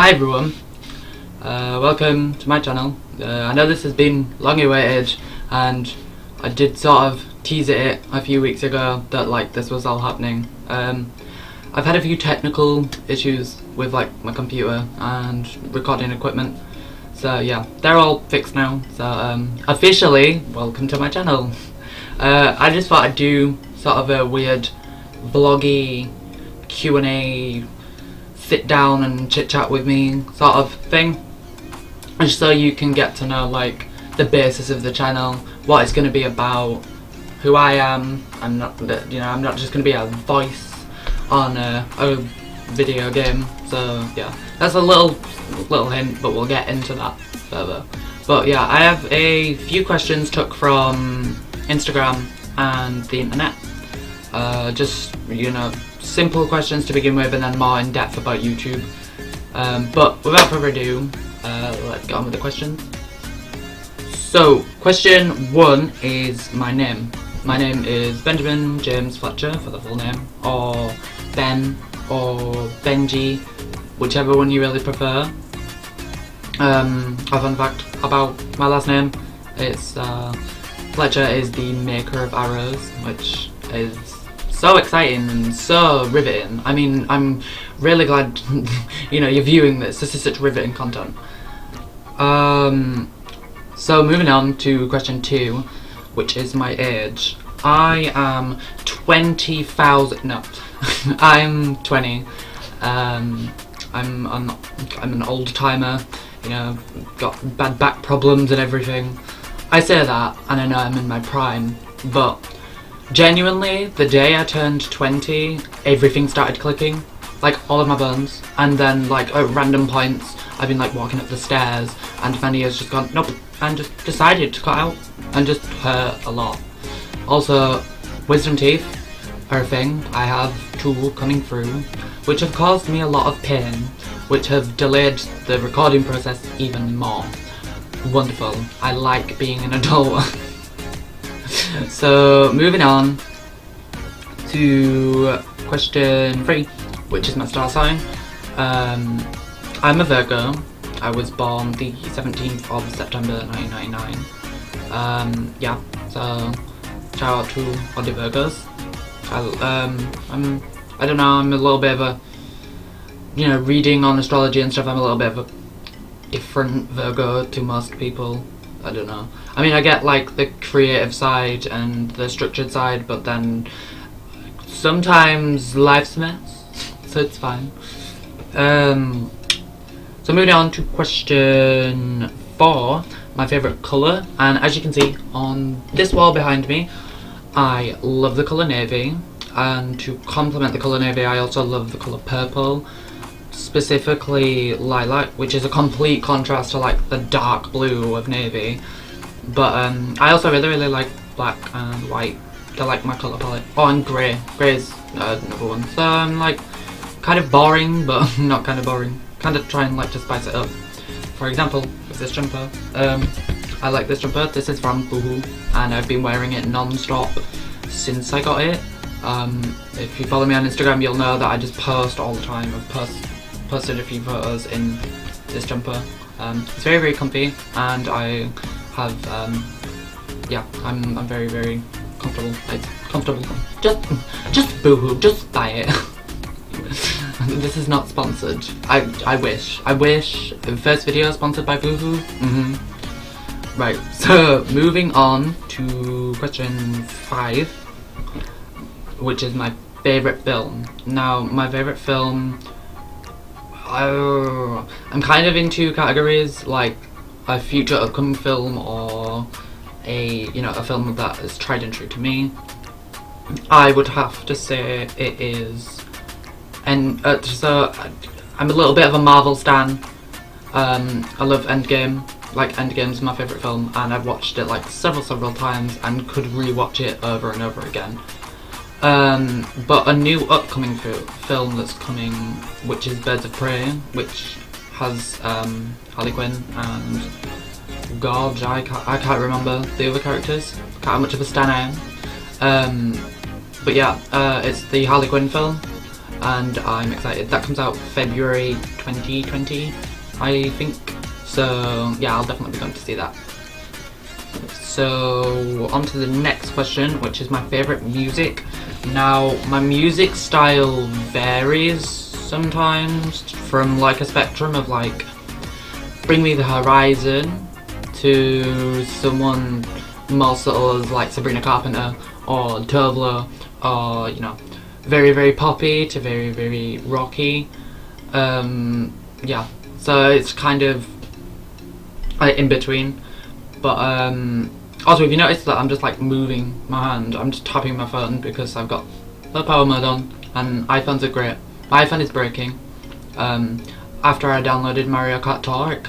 Hi everyone, welcome to my channel. I know this has been long awaited, and I did sort of tease it a few weeks ago that this was all happening. I've had a few technical issues with my computer and recording equipment, so yeah, they're all fixed now. So officially, welcome to my channel. I just thought I'd do sort of a weird vloggy Q&A, sit down and chit chat with me sort of thing, and so you can get to know the basis of the channel, what it's going to be about, who I am. I'm not just going to be a voice on a video game. So yeah, that's a little hint, but we'll get into that further. But yeah, I have a few questions took from Instagram and the internet. Just simple questions to begin with, and then more in depth about YouTube. But without further ado, let's get on with the questions. So, question 1 is my name. My name is Benjamin James Fletcher for the full name, or Ben, or Benji, whichever one you really prefer. A fun fact about my last name: it's Fletcher is the maker of arrows, which is so exciting and so riveting. I mean, I'm really glad you're viewing this. This is such riveting content. So moving on to question 2, which is my age. I am 20,000. No, I'm 20. I'm an old timer. Got bad back problems and everything. I say that, and I know I'm in my prime, but genuinely, the day I turned 20, everything started clicking, all of my bones, and then at random points, I've been walking up the stairs, and my ears just gone nope, and just decided to cut out, and just hurt a lot. Also, wisdom teeth are a thing. I have 2 coming through, which have caused me a lot of pain, which have delayed the recording process even more. Wonderful. I like being an adult. So moving on to question 3, which is my star sign. I'm a Virgo. I was born the 17th of September 1999. Yeah, so shout out to all the Virgos. I don't know, I'm a little bit of a, reading on astrology and stuff, I'm a little bit of a different Virgo to most people. I don't know. I mean, I get the creative side and the structured side, but then sometimes life's a mess, so it's fine. So moving on to question 4, my favourite colour, and as you can see on this wall behind me, I love the colour navy, and to complement the colour navy, I also love the colour purple. Specifically lilac, which is a complete contrast to the dark blue of navy. But I also really like black and white. They're my colour palette. Oh, and grey. Grey is another one. So I'm kind of boring, but not kind of boring. Kind of trying to spice it up. For example, with this jumper. I like this jumper. This is from Boohoo, and I've been wearing it non-stop since I got it. If you follow me on Instagram, you'll know that I just post all the time. I've posted a few photos in this jumper. It's very, very comfy, and I have yeah, I'm very, very comfortable. Comfortable. Just Boohoo, just buy it. This is not sponsored. I wish. First video sponsored by Boohoo. Right. So moving on to question 5, which is my favourite film. Now, my favourite film, I'm kind of in 2 categories, a future upcoming film or a film that is tried and true to me. I would have to say it is, and so I'm a little bit of a Marvel stan. I love Endgame. Endgame's my favourite film, and I've watched it several times and could rewatch it over and over again. But a new upcoming film that's coming, which is Birds of Prey, which has Harley Quinn and God, I can't remember the other characters. Can't how much of a stan I am. But yeah, it's the Harley Quinn film. and I'm excited. That comes out February 2020, I think. So yeah, I'll definitely be going to see that. So on to the next question, which is my favourite music. Now, my music style varies sometimes from like a spectrum of like Bring Me the Horizon to someone more subtle as like Sabrina Carpenter or Tovlo, or you know, very very poppy to very very rocky. Yeah, so it's kind of in between. But also, if you notice that I'm just like moving my hand, I'm just tapping my phone because I've got the power mode on, and iPhones are great. My iPhone is breaking. After I downloaded Mario Kart Tour, it's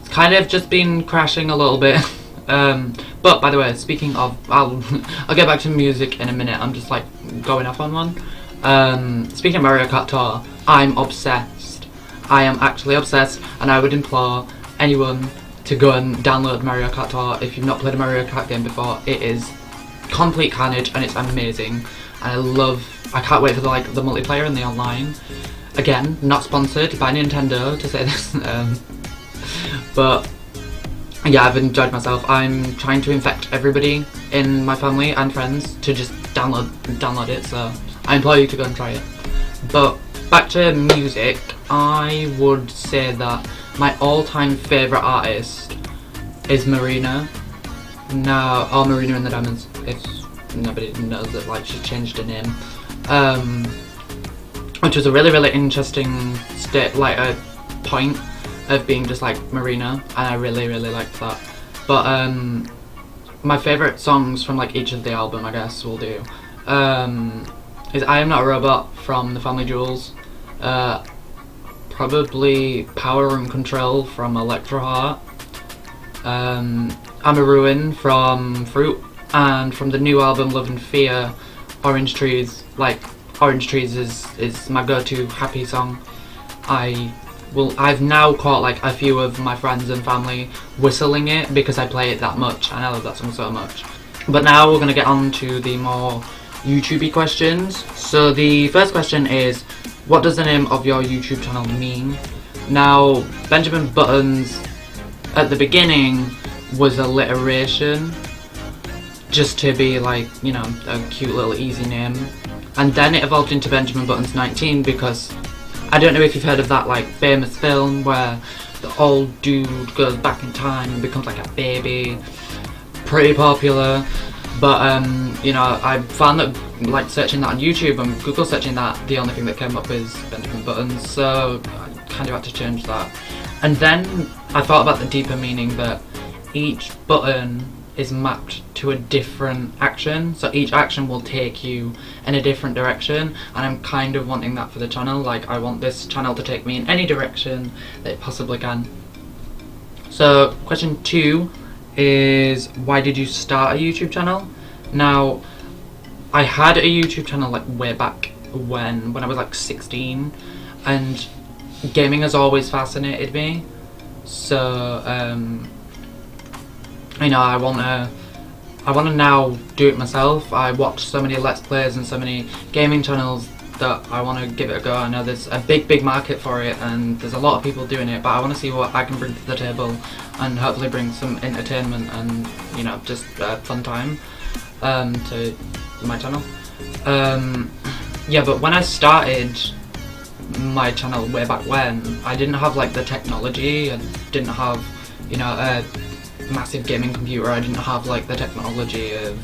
kind of just been crashing a little bit. But by the way, speaking of, I'll get back to music in a minute. I'm just like going off on one. Speaking of Mario Kart Tour, I'm obsessed. I am actually obsessed, and I would implore anyone to go and download Mario Kart Tour if you've not played a Mario Kart game before. It is complete carnage and it's amazing. And I can't wait for the multiplayer and the online. Again, not sponsored by Nintendo to say this, but yeah, I've enjoyed myself. I'm trying to infect everybody in my family and friends to just download it, so I implore you to go and try it. But back to music, I would say that my all-time favourite artist is Marina. Now, or Marina and the Diamonds, if nobody knows that, like, she changed her name. Which was a really, really interesting point of being just like Marina, and I really, really liked that. But my favourite songs from like each of the album, I guess, will do, is I Am Not a Robot from The Family Jewels, probably Power and Control from Electro Heart, I'm a Ruin from Fruit, and from the new album Love and Fear, Orange Trees. Like, Orange Trees is my go-to happy song. I've now caught like a few of my friends and family whistling it because I play it that much, and I love that song so much. But now we're going to get on to the more YouTubey questions. So the first question is, what does the name of your YouTube channel mean? Now, Benjamin Buttons at the beginning was alliteration, just to be like, you know, a cute little easy name. And then it evolved into Benjamin Buttons 19 because I don't know if you've heard of that like famous film where the old dude goes back in time and becomes like a baby. Pretty popular. But you know, I found that like searching that on YouTube and Google searching that, the only thing that came up is Benjamin Buttons, so I kind of had to change that. And then I thought about the deeper meaning that each button is mapped to a different action, so each action will take you in a different direction, and I'm kind of wanting that for the channel. Like, I want this channel to take me in any direction that it possibly can. So question 2 is, why did you start a YouTube channel? Now, I had a YouTube channel like way back when I was like 16, and gaming has always fascinated me. So you know, I wanna now do it myself. I watch so many Let's Plays and so many gaming channels that I want to give it a go. I know there's a big market for it and there's a lot of people doing it, but I want to see what I can bring to the table and hopefully bring some entertainment and, you know, just fun time to my channel. Yeah, but when I started my channel way back when, I didn't have like the technology. I didn't have, you know, a massive gaming computer. I didn't have like the technology of,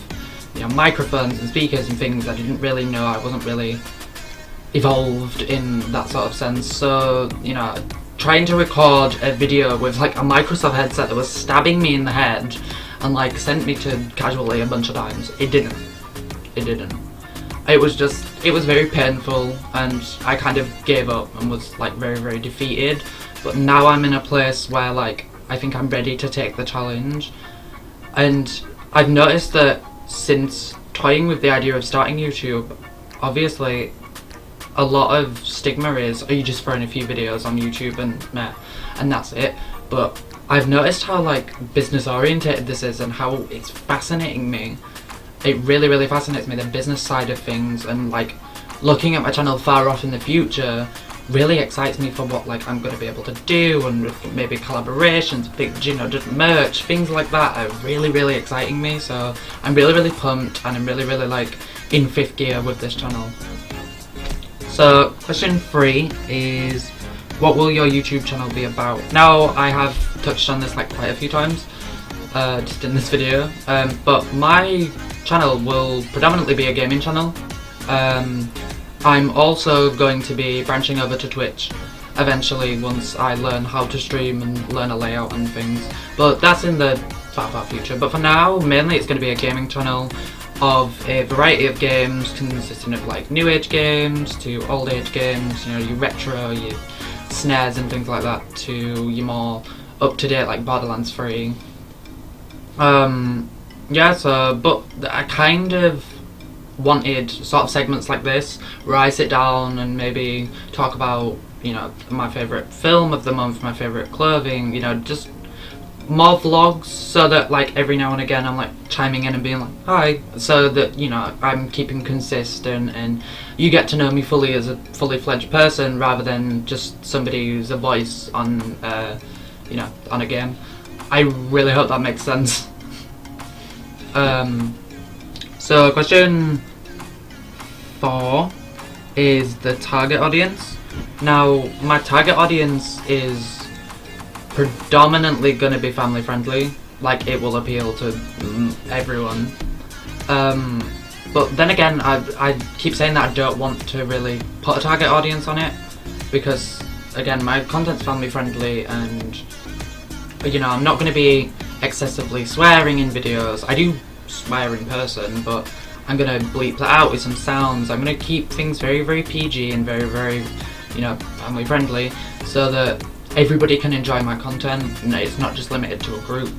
you know, microphones and speakers and things. I didn't really know. I wasn't really evolved in that sort of sense. So, you know, trying to record a video with like a Microsoft headset that was stabbing me in the head and like sent me to casualty a bunch of times, it didn't. It was very painful, and I kind of gave up and was like very defeated. But now I'm in a place where like I think I'm ready to take the challenge, and I've noticed that since toying with the idea of starting YouTube, obviously a lot of stigma is, are you just throwing a few videos on YouTube and meh, and that's it. But I've noticed how like business orientated this is and how it's fascinating me. It really fascinates me, the business side of things, and like looking at my channel far off in the future really excites me for what like I'm going to be able to do, and maybe collaborations, big, you know, just merch, things like that are really exciting me. So I'm really pumped, and I'm really like in fifth gear with this channel. So question 3 is, what will your YouTube channel be about? Now, I have touched on this like quite a few times just in this video, but my channel will predominantly be a gaming channel. I'm also going to be branching over to Twitch eventually once I learn how to stream and learn a layout and things, but that's in the far future. But for now, mainly it's going to be a gaming channel of a variety of games consisting of like new age games to old age games, you know, your retro, your snares and things like that, to your more up to date like Borderlands 3. Yeah, so but I kind of wanted sort of segments like this where I sit down and maybe talk about, you know, my favourite film of the month, my favourite clothing, you know, just more vlogs, so that like every now and again I'm like chiming in and being like hi, so that, you know, I'm keeping consistent and you get to know me fully as a fully fledged person rather than just somebody who's a voice on you know, on a game. I really hope that makes sense. So question 4 is the target audience. Now, my target audience is predominantly going to be family friendly, like it will appeal to everyone. But then again, I keep saying that I don't want to really put a target audience on it, because again, my content's family friendly, and you know, I'm not going to be excessively swearing in videos. I do swear in person, but I'm going to bleep that out with some sounds. I'm going to keep things very PG and very, you know, family friendly, so that everybody can enjoy my content and it's not just limited to a group.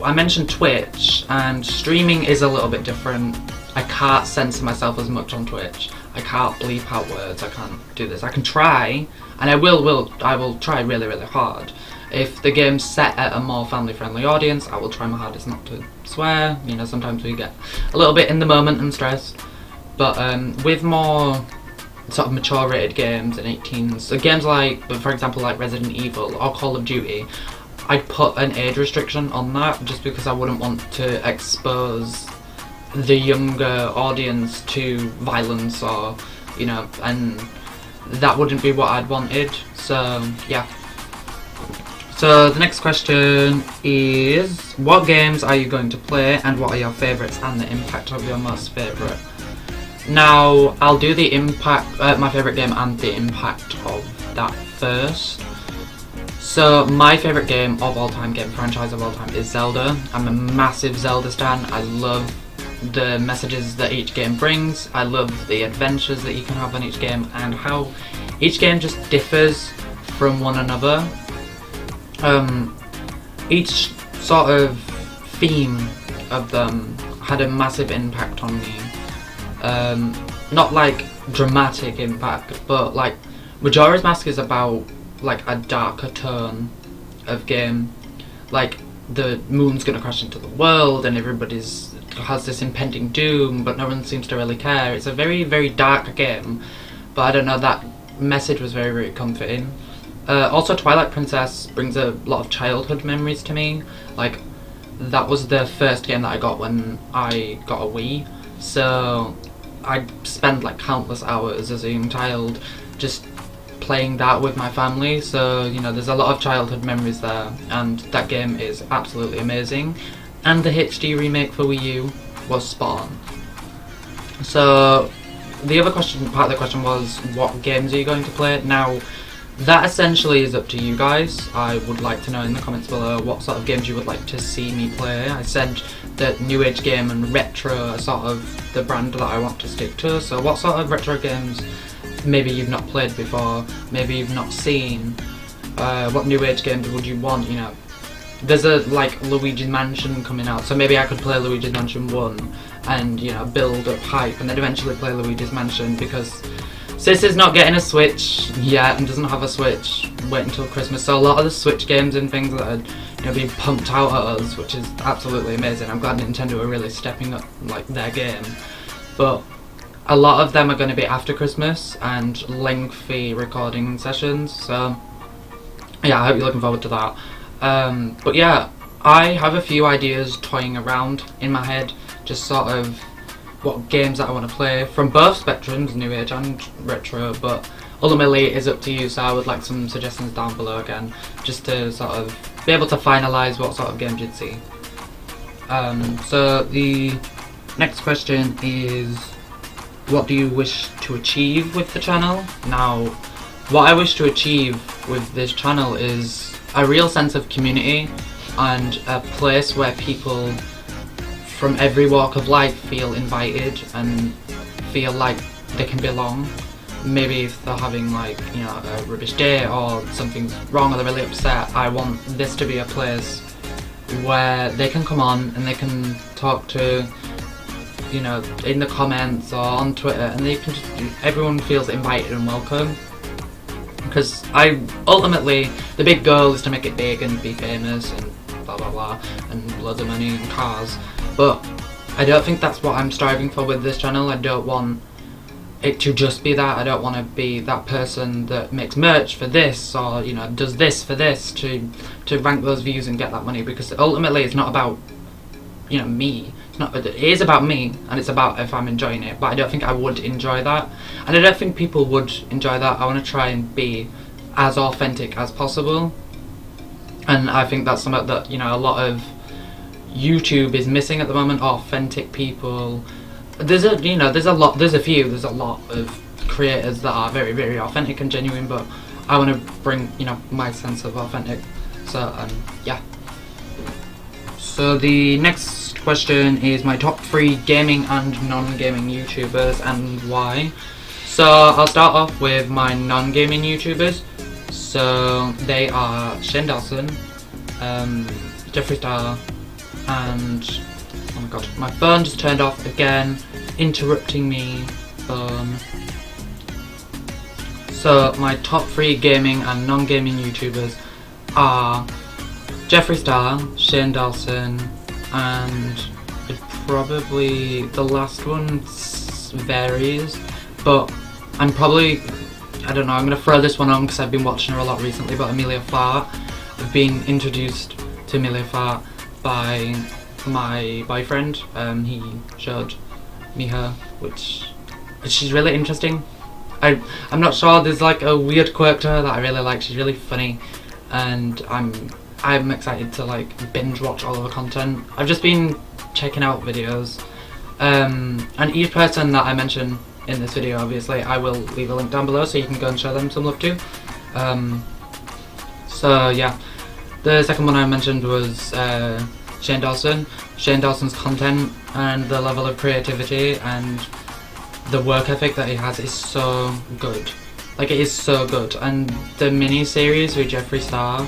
I mentioned Twitch, and streaming is a little bit different. I can't censor myself as much on Twitch. I can't bleep out words. I can't do this. I can try, and I will try really hard. If the game's set at a more family friendly audience, I will try my hardest not to swear. You know, sometimes we get a little bit in the moment and stress. But with more sort of mature rated games and 18s, so games like, for example, like Resident Evil or Call of Duty, I'd put an age restriction on that just because I wouldn't want to expose the younger audience to violence, or, you know, and that wouldn't be what I'd wanted. So yeah. So the next question is, what games are you going to play, and what are your favourites and the impact of your most favourite? Now, I'll do the impact, my favourite game and the impact of that first. So my favourite game of all time, game franchise of all time, is Zelda. I'm a massive Zelda stan. I love the messages that each game brings. I love the adventures that you can have on each game, and how each game just differs from one another. Each sort of theme of them had a massive impact on me. Not like dramatic impact, but like Majora's Mask is about like a darker tone of game. Like the moon's gonna crash into the world and everybody's has this impending doom, but no one seems to really care. It's a very dark game, but I don't know, that message was very comforting. Also, Twilight Princess brings a lot of childhood memories to me. Like, that was the first game that I got when I got a Wii, so I spent like countless hours as a young child just playing that with my family. So, you know, there's a lot of childhood memories there, and that game is absolutely amazing. And the HD remake for Wii U was spot on. So the other question, part of the question was, what games are you going to play? Now, that essentially is up to you guys. I would like to know in the comments below what sort of games you would like to see me play. I said that new age game and retro are sort of the brand that I want to stick to. So what sort of retro games maybe you've not played before, maybe you've not seen? What new age games would you want, you know? There's a like Luigi's Mansion coming out, so maybe I could play Luigi's Mansion 1 and, you know, build up hype and then eventually play Luigi's Mansion, because Sis is not getting a Switch yet and doesn't have a Switch. Wait until Christmas. So a lot of the Switch games and things that are, you know, being pumped out at us, which is absolutely amazing. I'm glad Nintendo are really stepping up like their game. But a lot of them are going to be after Christmas and lengthy recording sessions, so yeah, I hope you're looking forward to that. But yeah, I have a few ideas toying around in my head, just sort of what games that I want to play from both spectrums, New Age and Retro, but ultimately it is up to you, so I would like some suggestions down below again, just to sort of be able to finalise what sort of games you'd see. So the next question is, what do you wish to achieve with the channel? Now, what I wish to achieve with this channel is a real sense of community and a place where people from every walk of life feel invited and feel like they can belong. Maybe if they're having like, you know, a rubbish day or something's wrong or they're really upset, I want this to be a place where they can come on and they can talk to, you know, in the comments or on Twitter, and they can just, everyone feels invited and welcome. Because ultimately, the big goal is to make it big and be famous and blah blah blah and loads of money and cars, but I don't think that's what I'm striving for with this channel. I don't want it to just be that. I don't want to be that person that makes merch for this, or, you know, does this for this to rank those views and get that money, because ultimately it's not about, you know, me. It is about me, and it's about if I'm enjoying it, but I don't think I would enjoy that, and I don't think people would enjoy that. I want to try and be as authentic as possible, and I think that's something that, you know, a lot of YouTube is missing at the moment. Authentic people. There's a lot of creators that are very, very authentic and genuine, but I want to bring, you know, my sense of authentic. So yeah. So the next question is my top 3 gaming and non-gaming YouTubers and why. So I'll start off with my non-gaming YouTubers. So they are Shane Dawson, Jeffree Star, and oh my god, my phone just turned off again, interrupting me, phone. So my top 3 gaming and non-gaming YouTubers are Jeffree Star, Shane Dawson, and probably the last one varies, but I'm probably, I don't know, I'm going to throw this one on because I've been watching her a lot recently, but Amelia Fart. I've been introduced to Amelia Fart by my boyfriend. He showed me her, which she's really interesting. I'm not sure, there's like a weird quirk to her that I really like. She's really funny, and I'm excited to like binge watch all of her content. I've just been checking out videos, and each person that I mention in this video, obviously I will leave a link down below so you can go and show them some love too. So yeah, the second one I mentioned was Shane Dawson. Shane Dawson's content and the level of creativity and the work ethic that he has is so good. Like, it is so good. And the mini-series with Jeffree Star,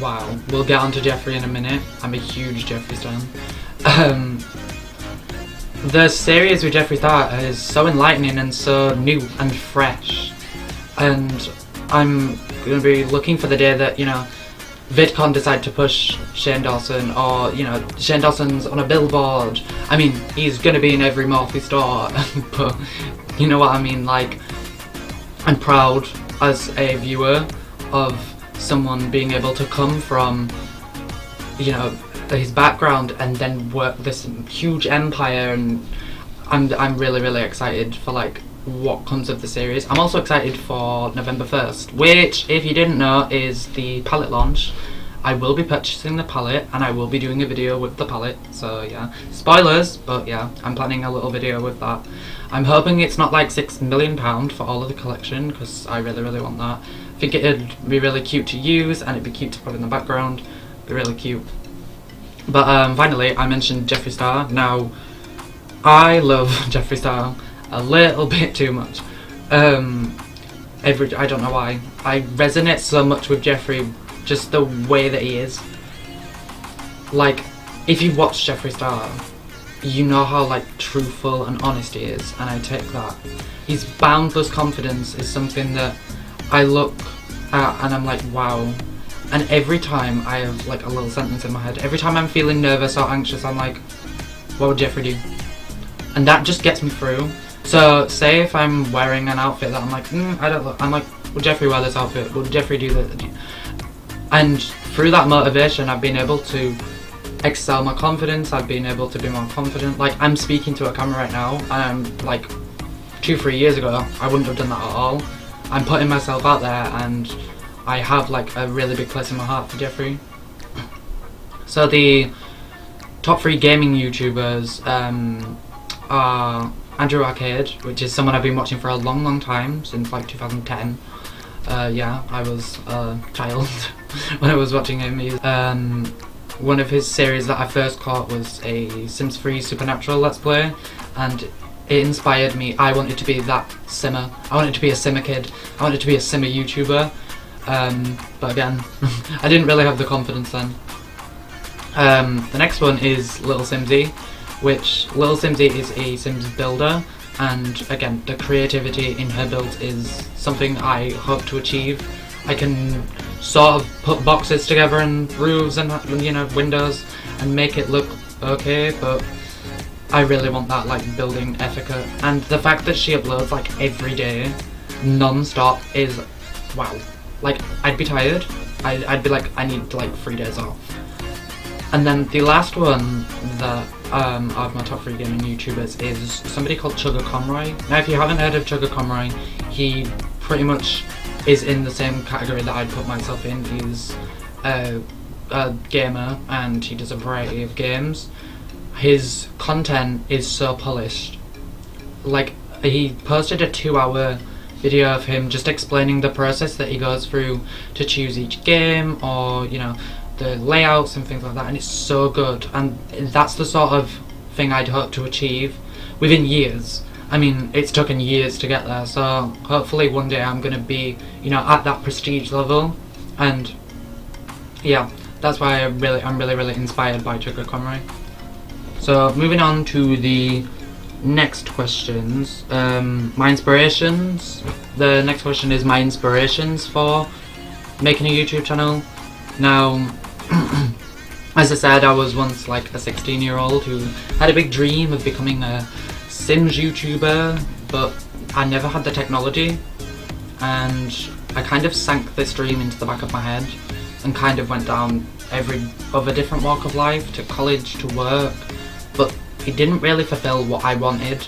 wow. We'll get onto Jeffree in a minute. I'm a huge Jeffree stan. The series with Jeffree Star is so enlightening and so new and fresh. And I'm going to be looking for the day that, you know, VidCon decide to push Shane Dawson, or, you know, Shane Dawson's on a billboard. I mean, he's going to be in every Morphe store, but you know what I mean, like, I'm proud as a viewer of someone being able to come from, you know, his background and then work this huge empire, and I'm really, really excited for like what comes of the series. I'm also excited for November 1st, which, if you didn't know, is the palette launch. I will be purchasing the palette and I will be doing a video with the palette, so yeah, spoilers, but yeah, I'm planning a little video with that. I'm hoping it's not like £6 million for all of the collection, because I really, really want that. I think it'd be really cute to use, and it'd be cute to put in the background, be really cute. But finally, I mentioned Jeffree Star. Now, I love Jeffree Star a little bit too much. I don't know why. I resonate so much with Jeffree, just the way that he is. Like, if you watch Jeffree Star, you know how like truthful and honest he is, and I take that. His boundless confidence is something that I look at and I'm like, wow. And every time I have like a little sentence in my head, every time I'm feeling nervous or anxious, I'm like, what would Jeffree do? And that just gets me through. So say if I'm wearing an outfit that I'm like, I don't look, I'm like, would Jeffrey wear this outfit? Would Jeffrey do that? And through that motivation, I've been able to excel my confidence. I've been able to be more confident. Like, I'm speaking to a camera right now, and I'm like, 2-3 years ago, I wouldn't have done that at all. I'm putting myself out there, and I have like a really big place in my heart for Jeffrey. So the top 3 gaming YouTubers are Andrew Arcade, which is someone I've been watching for a long time, since like 2010. Yeah, I was a child when I was watching him. One of his series that I first caught was a Sims 3 Supernatural Let's Play, and it inspired me. I wanted to be that simmer. I wanted to be a simmer kid. I wanted to be a simmer YouTuber. But again, I didn't really have the confidence then. The next one is Little Simsy, which Little Simsy is a Sims builder, and again, the creativity in her builds is something I hope to achieve. I can sort of put boxes together and roofs and, you know, windows and make it look okay, but I really want that like building efficacy. And the fact that she uploads like every day, non-stop, is wow. Like, I'd be tired. I'd be like, I need like 3 days off. And then the last one that of my top 3 gaming YouTubers is somebody called Chugga Conroy. Now, if you haven't heard of Chugga Conroy, he pretty much is in the same category that I'd put myself in. He's a gamer, and he does a variety of games. His content is so polished. Like, he posted a 2-hour video of him just explaining the process that he goes through to choose each game, or, you know, the layouts and things like that, and it's so good. And that's the sort of thing I'd hope to achieve within years. I mean, it's taken years to get there, so hopefully one day I'm gonna be, you know, at that prestige level. And yeah, that's why I'm really inspired by Chugga Conroy. So moving on to the next questions, my inspirations. The next question is my inspirations for making a YouTube channel. Now, as I said, I was once like a 16-year-old who had a big dream of becoming a Sims YouTuber, but I never had the technology, and I kind of sank this dream into the back of my head and kind of went down every other different walk of life, to college, to work, but it didn't really fulfill what I wanted.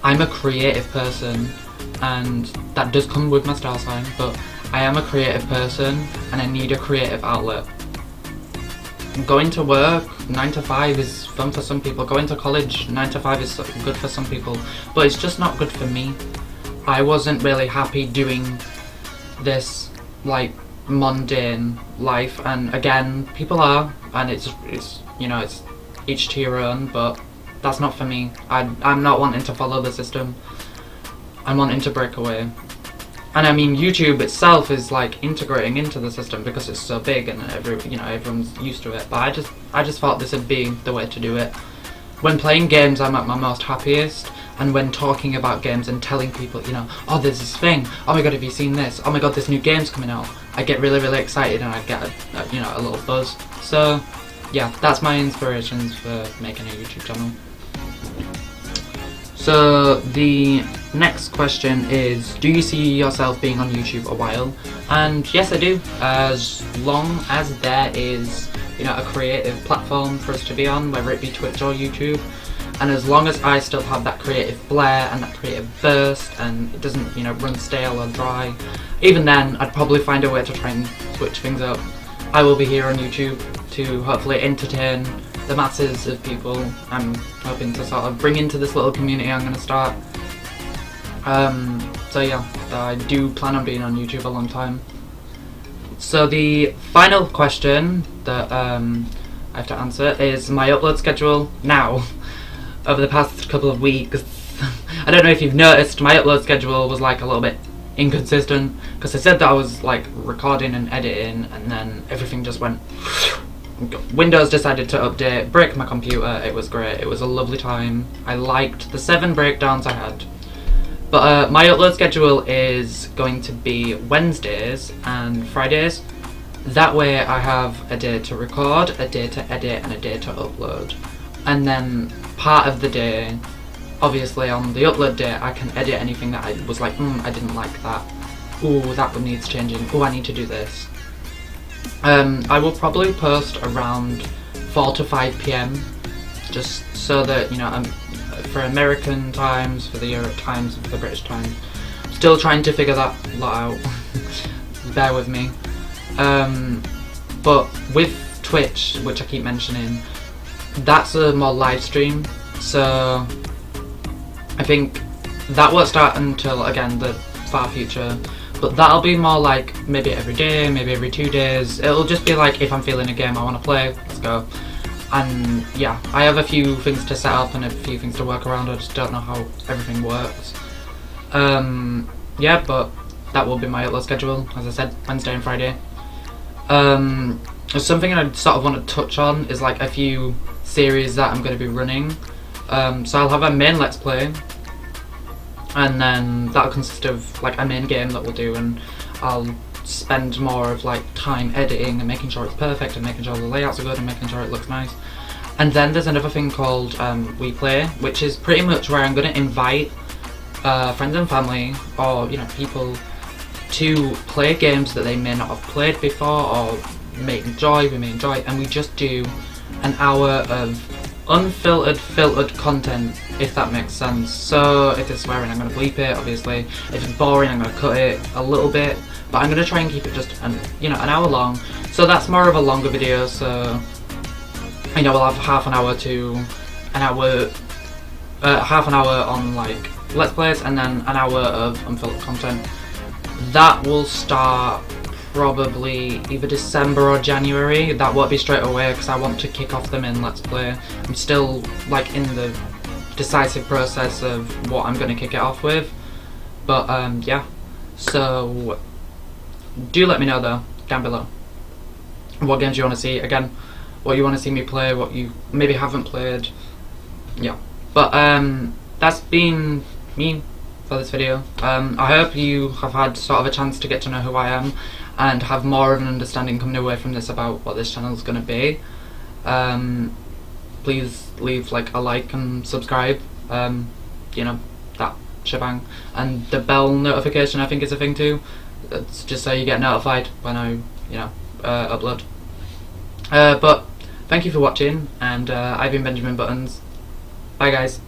I'm a creative person, and that does come with my star sign, but I am a creative person and I need a creative outlet. Going to work 9 to 5 is fun for some people. Going to college 9 to 5 is good for some people, but it's just not good for me. I wasn't really happy doing this like mundane life, and again, people are, and it's you know, it's each to your own, but that's not for me. I'm not wanting to follow the system. I'm wanting to break away. And I mean, YouTube itself is like integrating into the system because it's so big and everyone's used to it. But I just thought this would be the way to do it. When playing games, I'm at my most happiest, and when talking about games and telling people, you know, oh, there's this thing, oh my god, have you seen this? Oh my god, this new game's coming out. I get really excited, and I get a little buzz. So yeah, that's my inspirations for making a YouTube channel. So the next question is, do you see yourself being on YouTube a while? And yes, I do, as long as there is, you know, a creative platform for us to be on, whether it be Twitch or YouTube, and as long as I still have that creative flair and that creative burst, and it doesn't, you know, run stale or dry, even then I'd probably find a way to try and switch things up. I will be here on YouTube to hopefully entertain the masses of people I'm hoping to sort of bring into this little community I'm going to start. So yeah, I do plan on being on YouTube a long time. So the final question that I have to answer is my upload schedule now. Over the past couple of weeks, I don't know if you've noticed, my upload schedule was like a little bit inconsistent, because I said that I was like recording and editing, and then everything just went. Windows decided to update, break my computer. It was great, it was a lovely time. I liked the 7 breakdowns I had. But my upload schedule is going to be Wednesdays and Fridays. That way I have a day to record, a day to edit, and a day to upload. And then part of the day obviously on the upload day I can edit anything that I was like, I didn't like that. Ooh, that one needs changing. Ooh, I need to do this. I will probably post around 4 to 5 PM, just so that, you know, for American times, for the Europe times, and for the British times. Still trying to figure that lot out. Bear with me. But with Twitch, which I keep mentioning, that's a more live stream, so I think that won't start until, again, the far future. But that'll be more like maybe every day, maybe every 2 days. It'll just be like if I'm feeling a game I want to play, let's go. And yeah, I have a few things to set up and a few things to work around. I just don't know how everything works. Yeah, but that will be my upload schedule, as I said, Wednesday and Friday. Something I sort of want to touch on is like a few series that I'm going to be running. So I'll have a main Let's Play, and then that'll consist of like a main game that we'll do, and I'll spend more of like time editing and making sure it's perfect and making sure the layouts are good and making sure it looks nice. And then there's another thing called We Play, which is pretty much where I'm going to invite friends and family, or you know, people to play games that they may not have played before or we may enjoy, and we just do an hour of unfiltered, filtered content, if that makes sense. So if it's swearing, I'm going to bleep it, obviously. If it's boring, I'm going to cut it a little bit, but I'm going to try and keep it just an hour long. So that's more of a longer video, so you know, we'll have half an hour to an hour, half an hour on like Let's Plays, and then an hour of unfiltered content. That will start probably either December or January. That won't be straight away because I want to kick off the main Let's Play. I'm still like in the decisive process of what I'm going to kick it off with. But yeah, so do let me know though, down below, what games you want to see, again, what you want to see me play, what you maybe haven't played. Yeah, but that's been me for this video. I hope you have had sort of a chance to get to know who I am and have more of an understanding coming away from this about what this channel is going to be. Please leave like a like and subscribe, you know, that shebang, and the bell notification I think is a thing too. It's just so you get notified when I, you know, upload. But thank you for watching, and I've been Benjamin Buttons. Bye guys.